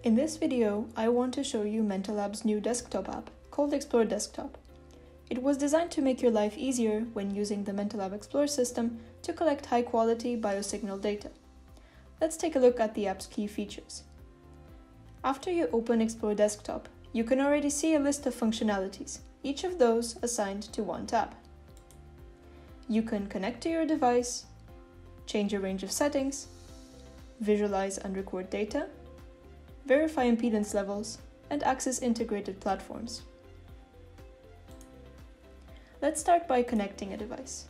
In this video, I want to show you Mentalab's new desktop app called Explore Desktop. It was designed to make your life easier when using the Mentalab Explore system to collect high-quality biosignal data. Let's take a look at the app's key features. After you open Explore Desktop, you can already see a list of functionalities, each of those assigned to one tab. You can connect to your device, change a range of settings, visualize and record data, verify impedance levels, and access integrated platforms. Let's start by connecting a device.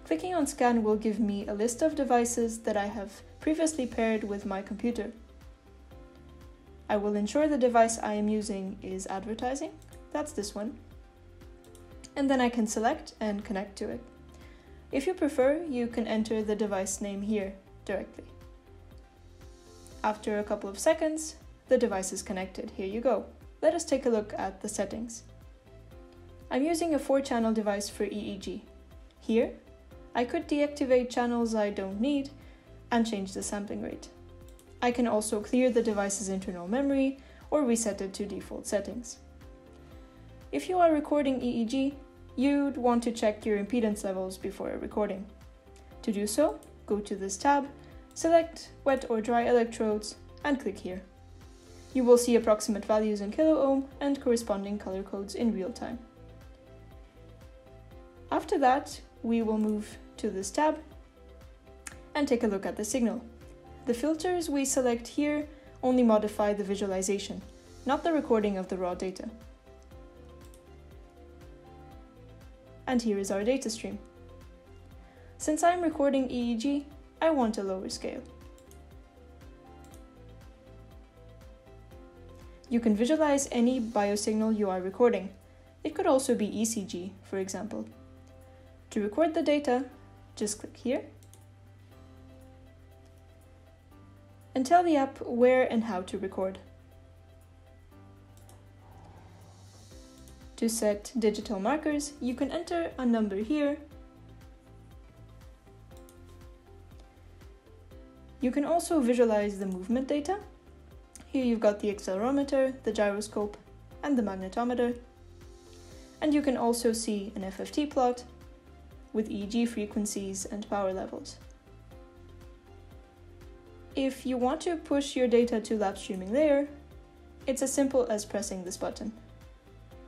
Clicking on Scan will give me a list of devices that I have previously paired with my computer. I will ensure the device I am using is advertising, that's this one, and then I can select and connect to it. If you prefer, you can enter the device name here directly. After a couple of seconds, the device is connected. Here you go. Let us take a look at the settings. I'm using a 4-channel device for EEG. Here, I could deactivate channels I don't need and change the sampling rate. I can also clear the device's internal memory or reset it to default settings. If you are recording EEG, you'd want to check your impedance levels before recording. To do so, go to this tab, select wet or dry electrodes, and click here. You will see approximate values in kilo-ohm and corresponding color codes in real time. After that, we will move to this tab and take a look at the signal. The filters we select here only modify the visualization, not the recording of the raw data. And here is our data stream. Since I'm recording EEG, I want a lower scale. You can visualize any biosignal you are recording. It could also be ECG, for example. To record the data, just click here and tell the app where and how to record. To set digital markers, you can enter a number here. You can also visualize the movement data. Here you've got the accelerometer, the gyroscope, and the magnetometer. And you can also see an FFT plot with EEG frequencies and power levels. If you want to push your data to LabStreamingLayer, it's as simple as pressing this button.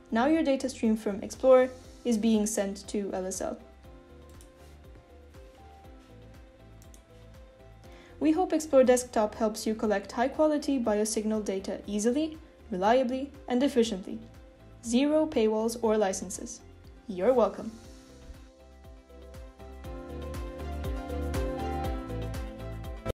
Now your data stream from Explore is being sent to LSL. We hope Explore Desktop helps you collect high-quality biosignal data easily, reliably, and efficiently. Zero paywalls or licenses. You're welcome.